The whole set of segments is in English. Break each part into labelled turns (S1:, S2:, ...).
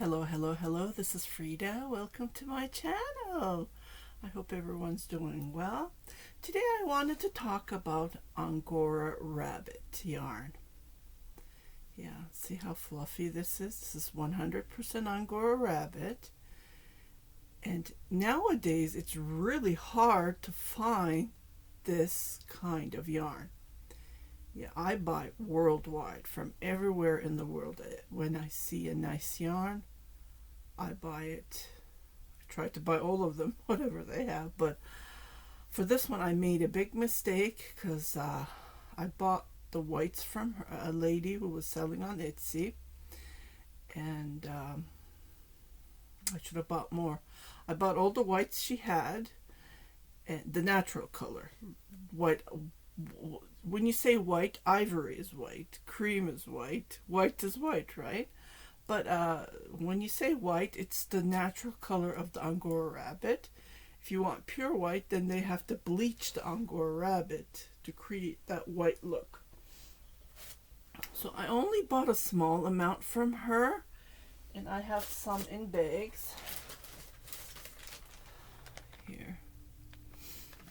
S1: Hello, hello, hello. This is Frida. Welcome to my channel. I hope everyone's doing well. Today I wanted to talk about Angora Rabbit Yarn. Yeah, see how fluffy this is? This is 100% Angora Rabbit. And nowadays it's really hard to find this kind of yarn. Yeah, I buy worldwide from everywhere in the world. When I see a nice yarn, I buy it. I try to buy all of them, whatever they have. But for this one, I made a big mistake because I bought the whites from a lady who was selling on Etsy. And I should have bought more. I bought all the whites she had, and the natural color. White. When you say white, ivory is white, cream is white is white, right? But when you say white, it's the natural color of the Angora Rabbit. If you want pure white, then they have to bleach the Angora Rabbit to create that white look. So I only bought a small amount from her, and I have some in bags. Here.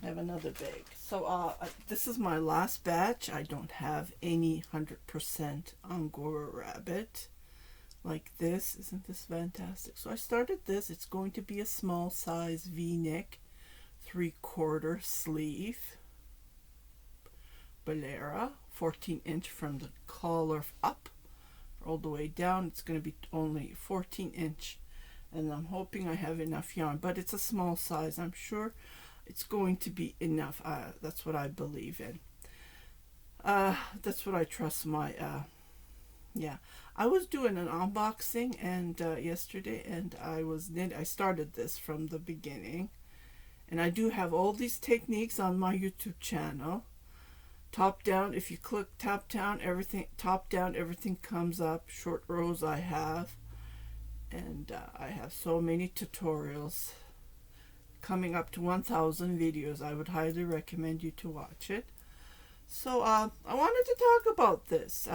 S1: I have another bag. So this is my last batch. I don't have any 100% Angora Rabbit like this. Isn't this fantastic? So I started this. It's going to be a small size V-neck, 3/4 sleeve, Bolera, 14-inch from the collar up all the way down. It's going to be only 14-inch, and I'm hoping I have enough yarn, but it's a small size. I'm sure it's going to be enough. That's what I believe in. That's what I trust my yeah. I was doing an unboxing and yesterday, and I started this from the beginning, and I do have all these techniques on my YouTube channel. Top down, if you click top down, everything comes up. Short rows I have, and I have so many tutorials coming up to 1,000 videos. I would highly recommend you to watch it. So I wanted to talk about this.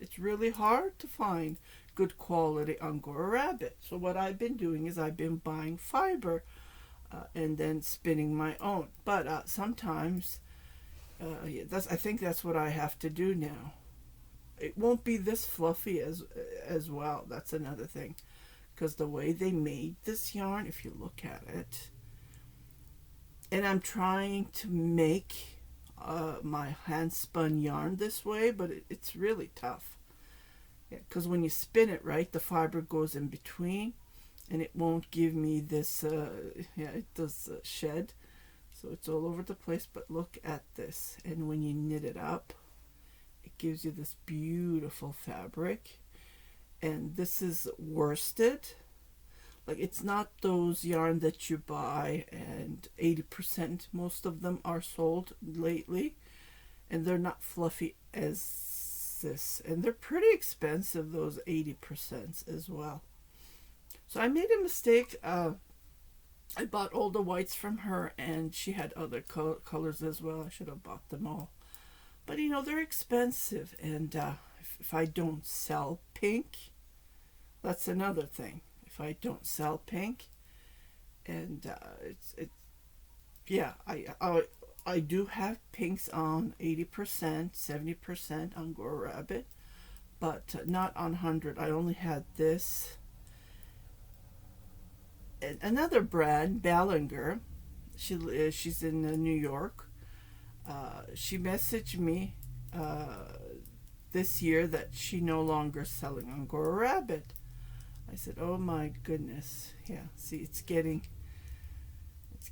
S1: It's really hard to find good quality Angora Rabbit. So what I've been doing is I've been buying fiber and then spinning my own. But sometimes, I think that's what I have to do now. It won't be this fluffy as well. That's another thing. Because the way they made this yarn, if you look at it, and I'm trying to make my hand spun yarn this way, but it's really tough. Because when you spin it right, the fiber goes in between, and it won't give me this, it does shed. So it's all over the place, but look at this. And when you knit it up, it gives you this beautiful fabric. And this is worsted. Like, it's not those yarn that you buy and 80%, most of them are sold lately, and they're not fluffy as this, and they're pretty expensive, those 80% as well. So I made a mistake. I bought all the whites from her, and she had other colors as well. I should have bought them all, but you know, they're expensive, and if I don't sell pink, that's another thing. If I don't sell pink, and I do have pinks on 80%, 70% Angora Rabbit, but not on 100. I only had this. And another brand, Ballinger, she's in New York. She messaged me this year that she no longer selling Angora Rabbit. I said, oh my goodness. Yeah, see, it's getting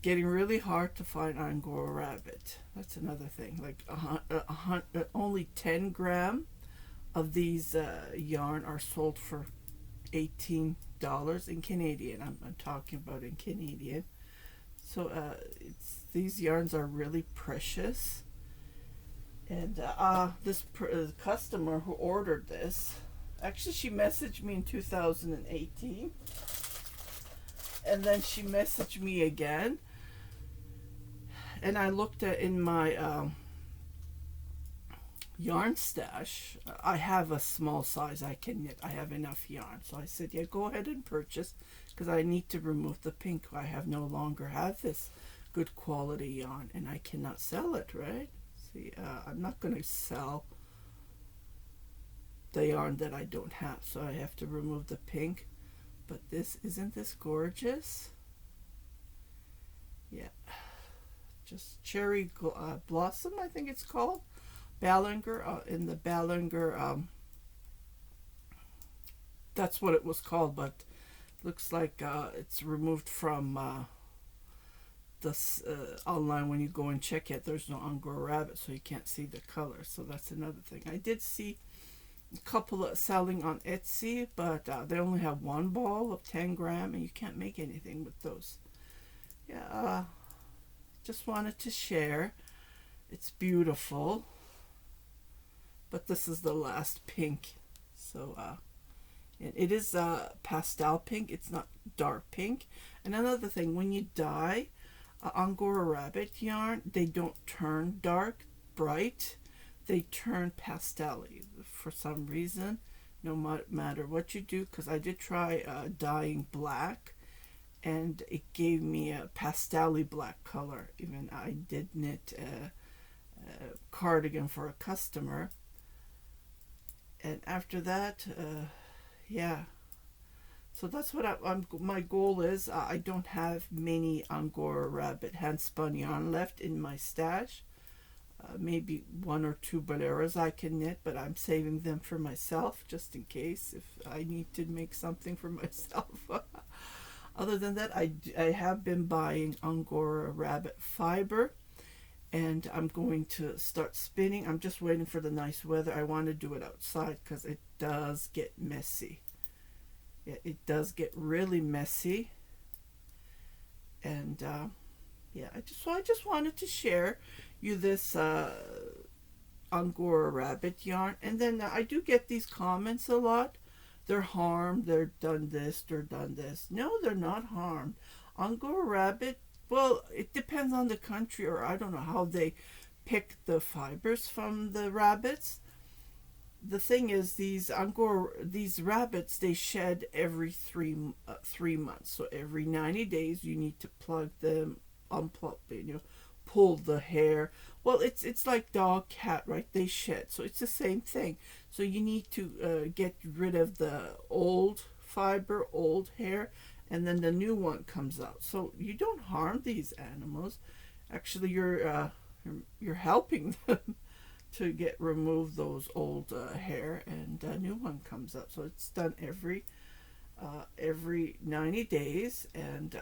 S1: really hard to find Angora Rabbit. That's another thing. Like only 10 gram of these yarn are sold for $18 in Canadian. I'm talking about in Canadian. So these yarns are really precious. And this customer who ordered this, actually, she messaged me in 2018, and then she messaged me again, and I looked at in my yarn stash. I have a small size I can knit. I have enough yarn. So I said, yeah, go ahead and purchase, because I need to remove the pink. I have no longer have this good quality yarn, and I cannot sell it, right? See, I'm not going to sell the yarn that I don't have, so I have to remove the pink. But isn't this gorgeous? Yeah, just cherry blossom, I think it's called. Ballinger, in the Ballinger, that's what it was called, but looks like it's removed from this online. When you go and check it, there's no Angora Rabbit, so you can't see the color. So that's another thing. I did see a couple of selling on Etsy, but they only have one ball of 10 gram, and you can't make anything with those. Yeah, just wanted to share. It's beautiful, but this is the last pink. So and it is pastel pink. It's not dark pink. And another thing, when you dye Angora Rabbit yarn, they don't turn dark, bright. They turn pastel-y for some reason, no matter what you do. Because I did try dyeing black, and it gave me a pastel-y black color. Even I did knit a cardigan for a customer, and after that, yeah. So that's what my goal is. I don't have many Angora Rabbit hand spun yarn left in my stash. Maybe 1 or 2 boleros I can knit, but I'm saving them for myself just in case if I need to make something for myself. Other than that, I have been buying Angora Rabbit fiber, and I'm going to start spinning. I'm just waiting for the nice weather. I want to do it outside because it does get messy. Yeah, it does get really messy. And yeah, I just wanted to share you this Angora Rabbit yarn. And then I do get these comments a lot. They're harmed, they're done this, they're done this. No, they're not harmed. Angora Rabbit, well, it depends on the country, or I don't know how they pick the fibers from the rabbits. The thing is, these rabbits, they shed every 3 months. So every 90 days, you need to plug them, unplug, pull the hair. Well, it's like dog, cat, right? They shed, so it's the same thing. So you need to get rid of the old fiber, old hair, and then the new one comes out. So you don't harm these animals. Actually, you're helping them to remove those old hair, and a new one comes up. So it's done every 90 days, and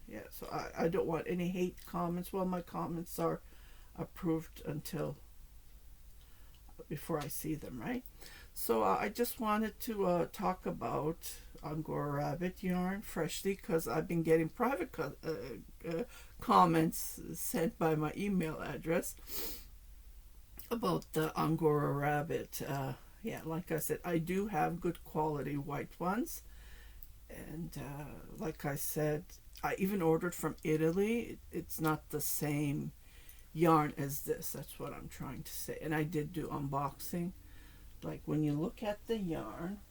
S1: yeah. So I don't want any hate comments. Well, my comments are approved until before I see them, right? So I just wanted to talk about Angora Rabbit yarn freshly, because I've been getting private comments sent by my email address about the Angora Rabbit. Yeah, like I said, I do have good quality white ones, and like I said, I even ordered from Italy. It's not the same yarn as this. That's what I'm trying to say. And I did do unboxing. Like when you look at the yarn,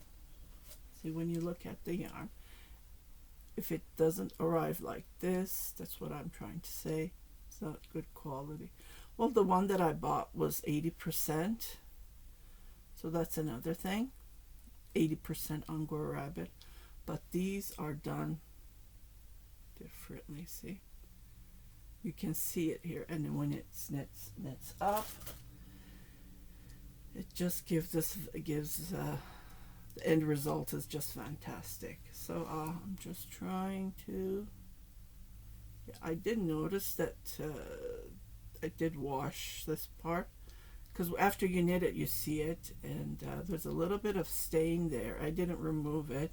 S1: when you look at the yarn, if it doesn't arrive like this, that's what I'm trying to say. It's not good quality. Well, the one that I bought was 80%. So that's another thing. 80% Angora Rabbit. But these are done differently, see? You can see it here. And then when it knits up, it just gives the end result is just fantastic. So I'm just trying to, yeah, I did notice that I did wash this part, because after you knit it, you see it, and there's a little bit of stain there. I didn't remove it.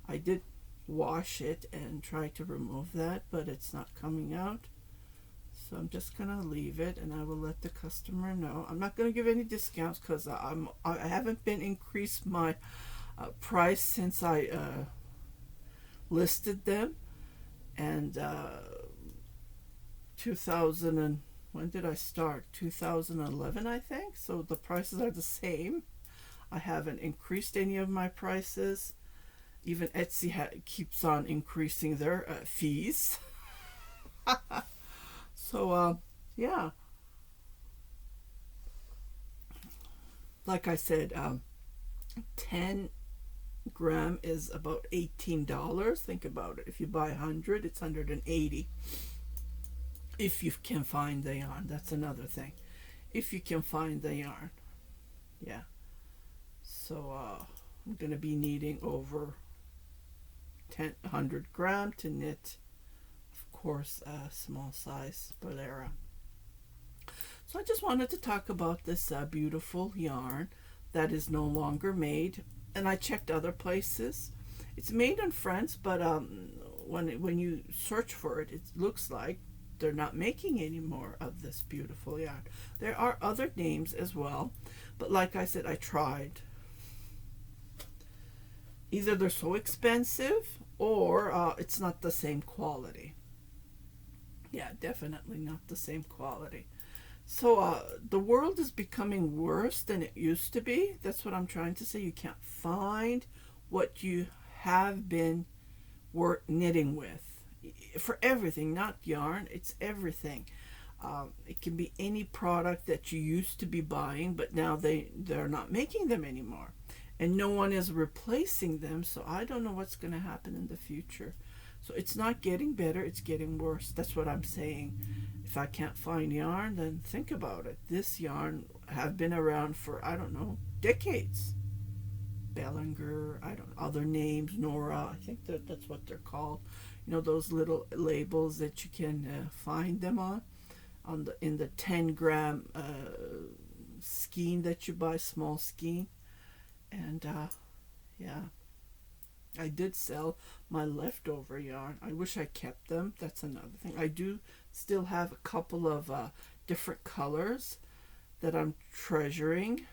S1: I did wash it and try to remove that, but it's not coming out. So I'm just gonna leave it, and I will let the customer know. I'm not gonna give any discounts, because I haven't been increased my price since I listed them, and 2000 and when did I start? 2011, I think. So the prices are the same. I haven't increased any of my prices. Even Etsy keeps on increasing their fees. So, yeah. Like I said, 10 gram is about $18. Think about it. If you buy 100, it's 180. If you can find the yarn, that's another thing. If you can find the yarn, yeah. So I'm gonna be needing over 100 gram to knit, of course, a small size bolera. So I just wanted to talk about this beautiful yarn that is no longer made, and I checked other places. It's made in France, but when you search for it, it looks like they're not making any more of this beautiful yarn. There are other names as well, but like I said, I tried. Either they're so expensive or it's not the same quality. Yeah, definitely not the same quality. So the world is becoming worse than it used to be. That's what I'm trying to say. You can't find what you have been knitting with. For everything, not yarn, it's everything. It can be any product that you used to be buying, but now they're not making them anymore, and no one is replacing them. So I don't know what's going to happen in the future. So it's not getting better, it's getting worse. That's what I'm saying. If I can't find yarn, then think about it. This yarn have been around for, I don't know, decades. Bellinger, I don't know, other names, Nora, I think that's what they're called. You know, those little labels that you can find them on in the 10 gram skein that you buy, small skein. And yeah, I did sell my leftover yarn. I wish I kept them. That's another thing. I do still have a couple of different colors that I'm treasuring.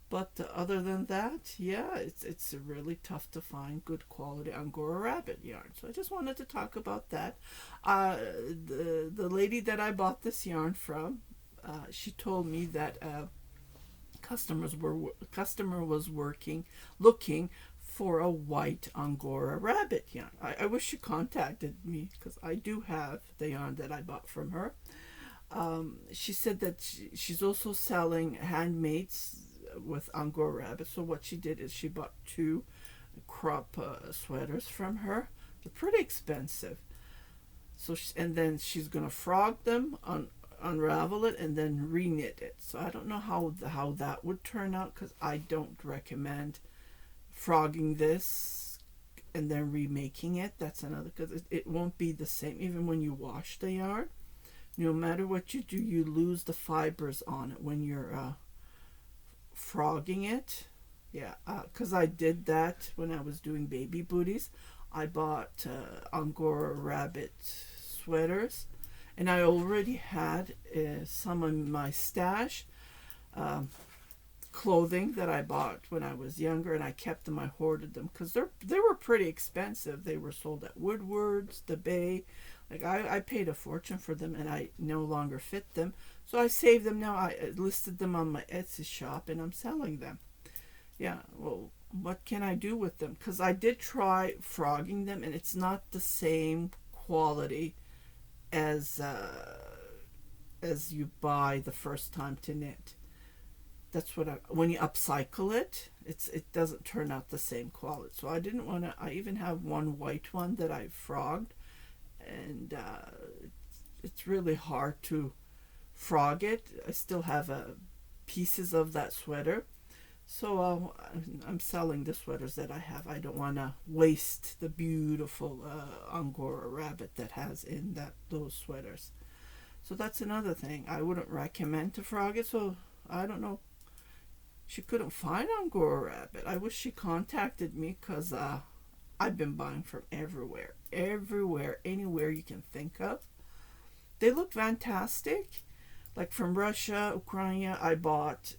S1: But other than that, yeah, it's really tough to find good quality Angora Rabbit yarn. So I just wanted to talk about that. The lady that I bought this yarn from, she told me that customer was looking for a white Angora Rabbit yarn. I wish she contacted me, because I do have the yarn that I bought from her. She said that she's also selling handmaids with Angora Rabbit. So what she did is she bought 2 crop sweaters from her. They're pretty expensive. So and then she's gonna frog them, unravel it, and then reknit it. So I don't know how that would turn out, because I don't recommend frogging this and then remaking it. That's another, because it won't be the same. Even when you wash the yarn, no matter what you do, you lose the fibers on it when you're frogging it. Yeah, because I did that when I was doing baby booties. I bought Angora Rabbit sweaters, and I already had some in my stash, clothing that I bought when I was younger, and I kept them. I hoarded them because they were pretty expensive. They were sold at Woodward's, the Bay. Like I paid a fortune for them, and I no longer fit them. So I saved them now. I listed them on my Etsy shop, and I'm selling them. Yeah, well, what can I do with them? Because I did try frogging them, and it's not the same quality as you buy the first time to knit. That's what when you upcycle it, it doesn't turn out the same quality. So I didn't want to. I even have one white one that I frogged, and it's really hard to frog it. I still have pieces of that sweater, so I'm selling the sweaters that I have. I don't want to waste the beautiful Angora Rabbit that has in those sweaters. So that's another thing. I wouldn't recommend to frog it. So I don't know. She couldn't find Angora Rabbit. I wish she contacted me, because I've been buying from everywhere, anywhere you can think of. They look fantastic. Like from Russia, Ukraine, I bought,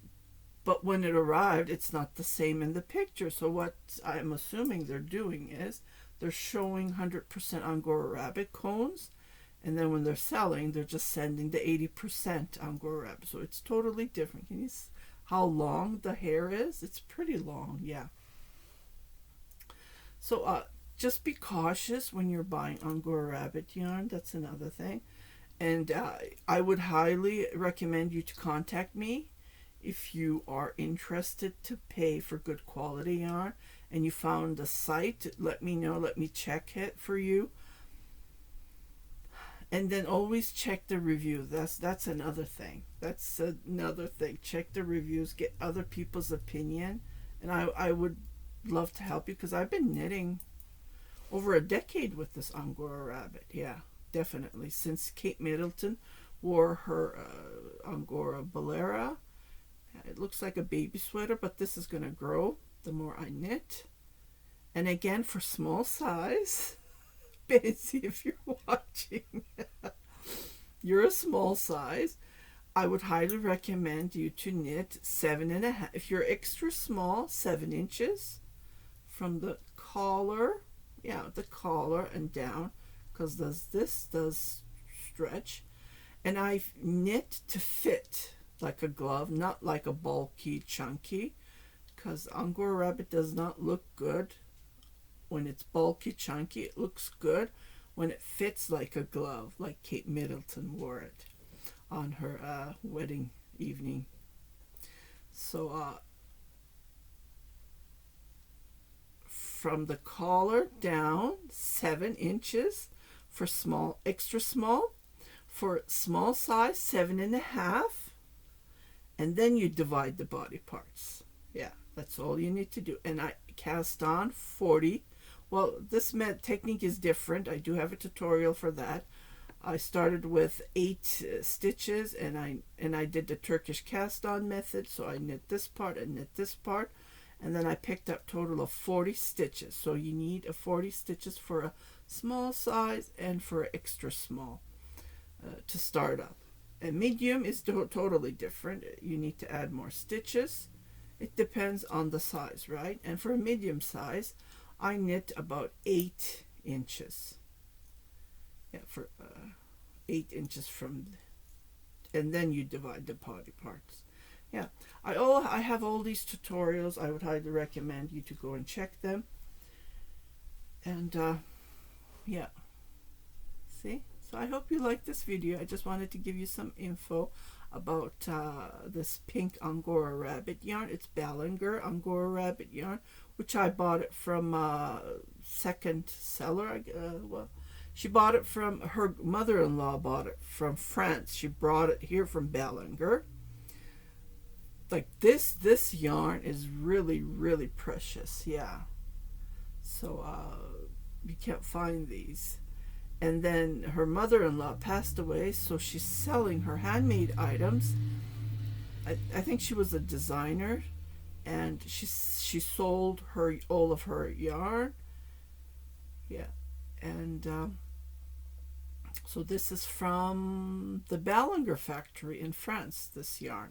S1: but when it arrived, it's not the same in the picture. So what I'm assuming they're doing is they're showing 100% Angora Rabbit cones, And then when they're selling, they're just sending the 80% Angora Rabbit. So it's totally different. Can you see how long the hair is? It's pretty long, yeah. So just be cautious when you're buying Angora Rabbit yarn. That's another thing. And I would highly recommend you to contact me if you are interested to pay for good quality yarn and you found the site. Let me know. Let me check it for you. And then always check the review. That's another thing. That's another thing. Check the reviews. Get other people's opinion. And I would love to help you because I've been knitting over a decade with this Angora Rabbit. Yeah, definitely. Since Kate Middleton wore her Angora Bolera. It looks like a baby sweater, but this is going to grow the more I knit. And again, for small size... Betsy, if you're watching, you're a small size. I would highly recommend you to knit 7.5. If you're extra small, 7 inches from the collar, the collar and down, because this does stretch. And I knit to fit like a glove, not like a bulky, chunky, because Angora Rabbit does not look good. When it's bulky, chunky, it looks good when it fits like a glove, like Kate Middleton wore it on her wedding evening. So from the collar down, 7 inches for small, extra small. For small size, 7.5. And then you divide the body parts. Yeah, that's all you need to do. And I cast on 40. Well, this technique is different. I do have a tutorial for that. I started with 8 stitches and I did the Turkish cast on method. So I knit this part and knit this part. And then I picked up total of 40 stitches. So you need 40 stitches for a small size and for extra small to start up. And medium is totally different. You need to add more stitches. It depends on the size, right? And for a medium size, I knit about 8 inches. Yeah, for 8 inches from, and then you divide the body parts. Yeah, I have all these tutorials. I would highly recommend you to go and check them. And yeah, see. So I hope you like this video. I just wanted to give you some info about this pink Angora Rabbit yarn. It's Ballinger Angora Rabbit yarn, which I bought it from second seller. Well, she bought it from, her mother-in-law bought it from France. She brought it here from Ballinger. Like this yarn is really, really precious. Yeah. So you can't find these. And then her mother-in-law passed away, so she's selling her handmade items. I think she was a designer, and she sold all of her yarn. Yeah, and so this is from the Ballinger factory in France. This yarn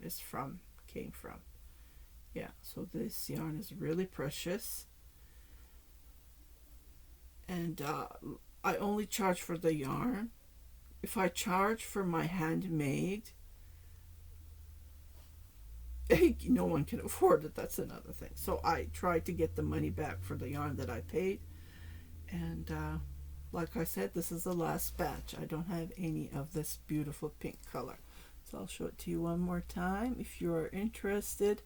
S1: came from. Yeah, so this yarn is really precious. And I only charge for the yarn. If I charge for my handmade, no one can afford it. That's another thing. So I try to get the money back for the yarn that I paid. And like I said, this is the last batch. I don't have any of this beautiful pink color. So I'll show it to you one more time. If you are interested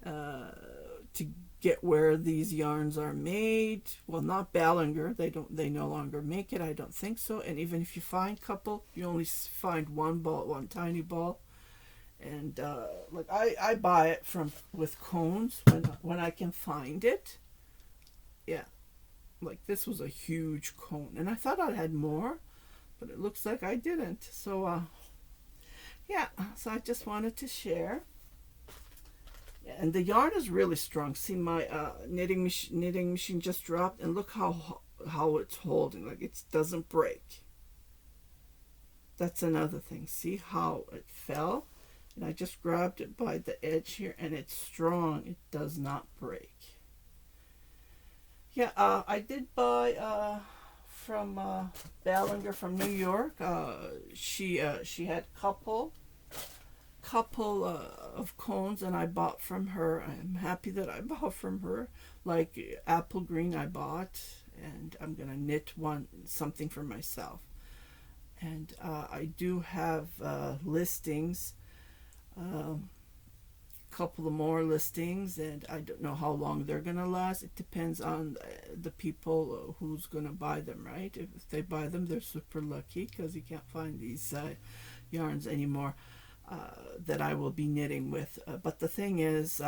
S1: to get where these yarns are made, well, not Ballinger, they no longer make it, I don't think so. And even if you find a couple, you only find one tiny ball. And like I buy it with cones when I can find it. Yeah, like this was a huge cone, and I thought I had more, but it looks like I didn't. So yeah, so I just wanted to share. And the yarn is really strong. See, my knitting machine just dropped, and look how it's holding. Like it doesn't break. That's another thing. See how it fell? And I just grabbed it by the edge here, and it's strong. It does not break. Yeah, I did buy from Ballinger from New York. She had couple of cones, and I bought from her. I'm happy that I bought from her. Like apple green I bought, and I'm gonna knit something for myself. And I do have listings, couple of more listings, and I don't know how long they're gonna last. It depends on the people who's gonna buy them, right? If they buy them, they're super lucky, because you can't find these yarns anymore that I will be knitting with. But the thing is,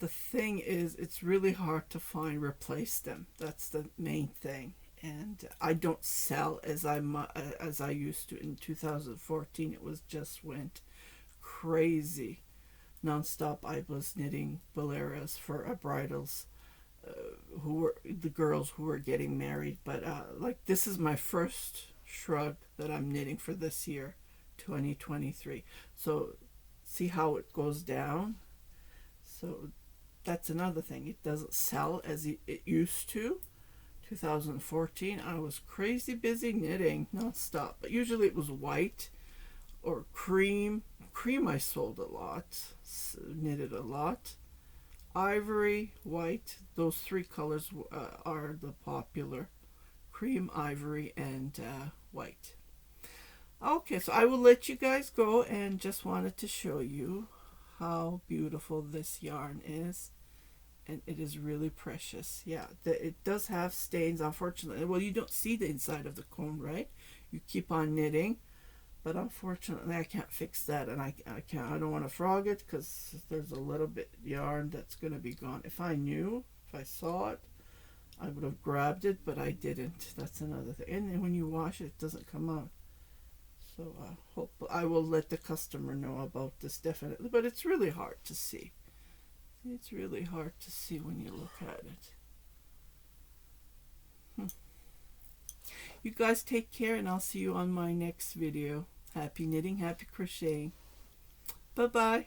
S1: it's really hard to find replace them. That's the main thing. And I don't sell as I used to. In 2014, it was just went crazy non-stop. I was knitting boleras for bridals, who were the girls who were getting married. But like, this is my first shrug that I'm knitting for this year, 2023. So see how it goes down. So that's another thing. It doesn't sell as it used to. 2014, I was crazy busy knitting non-stop, but usually it was white or cream. Cream I sold a lot, knitted a lot. Ivory, white, those three colors are the popular: cream, ivory, and white. Okay, so I will let you guys go, and just wanted to show you how beautiful this yarn is. And it is really precious. Yeah, it does have stains, unfortunately. Well, you don't see the inside of the cone, right? You keep on knitting, but unfortunately I can't fix that, and I don't want to frog it, because there's a little bit yarn that's going to be gone. If I saw it, I would have grabbed it, but I didn't. That's another thing. And then when you wash it, it doesn't come out. So I will let the customer know about this, definitely. But it's really hard to see. It's really hard to see when you look at it. You guys take care, and I'll see you on my next video. Happy knitting, happy crocheting. Bye-bye.